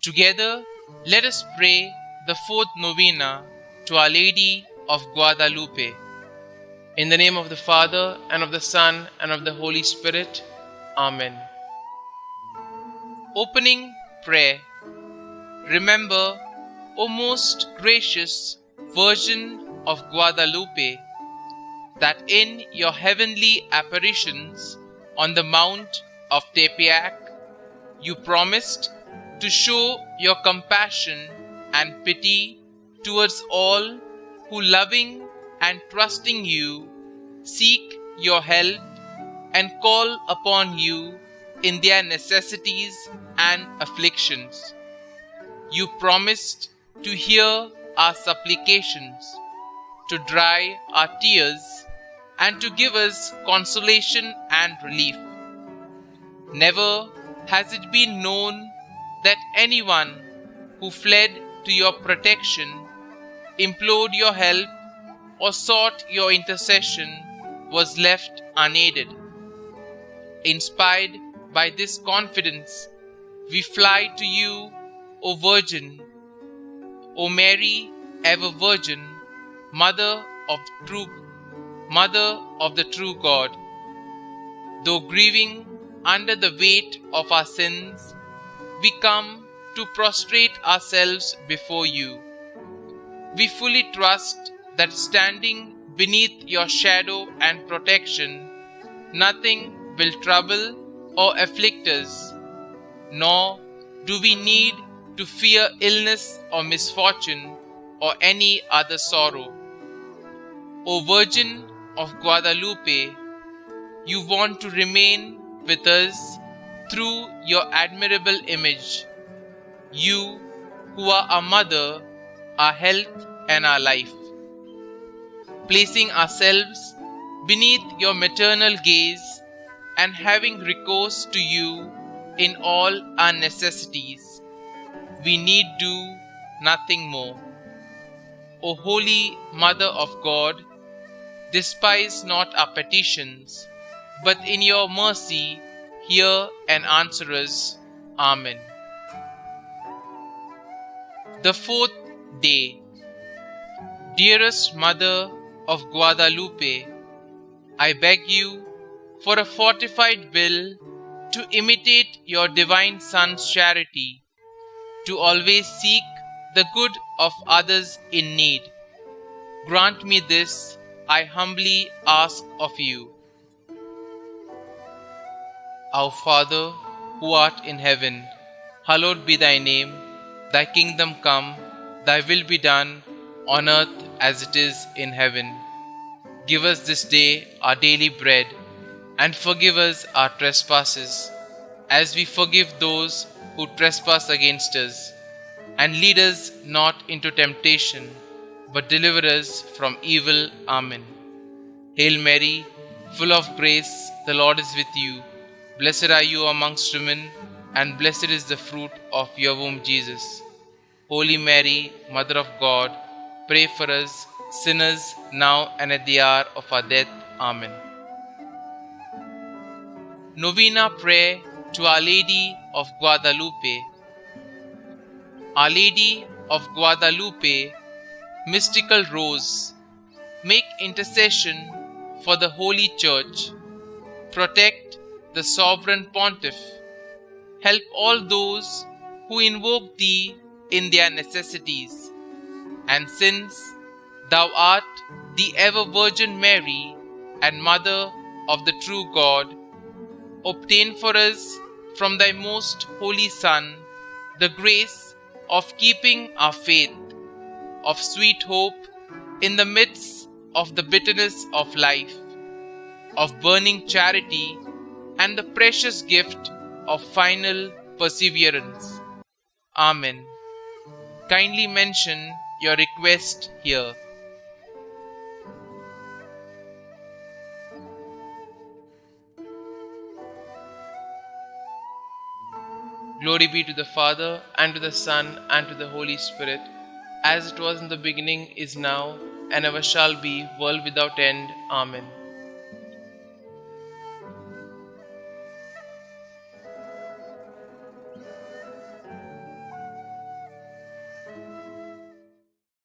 Together, let us pray the fourth novena to Our Lady of Guadalupe. In the name of the Father, and of the Son, and of the Holy Spirit. Amen. Opening prayer. Remember, O most gracious Virgin of Guadalupe, that in your heavenly apparitions on the Mount of Tepeyac, you promised to show your compassion and pity towards all who, loving and trusting you, seek your help and call upon you in their necessities and afflictions. You promised to hear our supplications, to dry our tears, and to give us consolation and relief. Never has it been known that anyone who fled to your protection, implored your help, or sought your intercession was left unaided. Inspired by this confidence, we fly to you, O Virgin, O Mary, ever Virgin, Mother of the true God. Though grieving under the weight of our sins, we come to prostrate ourselves before you. We fully trust that standing beneath your shadow and protection, nothing will trouble or afflict us, nor do we need to fear illness or misfortune or any other sorrow. O Virgin of Guadalupe, you want to remain with us through your admirable image, you who are our mother, our health and our life. Placing ourselves beneath your maternal gaze and having recourse to you in all our necessities, we need do nothing more. O Holy Mother of God, despise not our petitions, but in your mercy hear and answer us. Amen. The fourth day. Dearest Mother of Guadalupe, I beg you for a fortified will to imitate your divine Son's charity, to always seek the good of others in need. Grant me this, I humbly ask of you. Our Father, who art in heaven, hallowed be thy name. Thy kingdom come, thy will be done, on earth as it is in heaven. Give us this day our daily bread, and forgive us our trespasses, as we forgive those who trespass against us. And lead us not into temptation, but deliver us from evil. Amen. Hail Mary, full of grace, the Lord is with you. Blessed are you amongst women, and blessed is the fruit of your womb, Jesus. Holy Mary, Mother of God, pray for us sinners now and at the hour of our death. Amen. Novena prayer to Our Lady of Guadalupe. Our Lady of Guadalupe, mystical rose, make intercession for the Holy Church. Protect the sovereign pontiff. Help all those who invoke thee in their necessities. And since thou art the ever Virgin Mary and Mother of the true God, obtain for us from thy most holy Son the grace of keeping our faith, of sweet hope in the midst of the bitterness of life, of burning charity, and the precious gift of final perseverance. Amen. Kindly mention your request here. Glory be to the Father, and to the Son, and to the Holy Spirit, as it was in the beginning, is now, and ever shall be, world without end. Amen.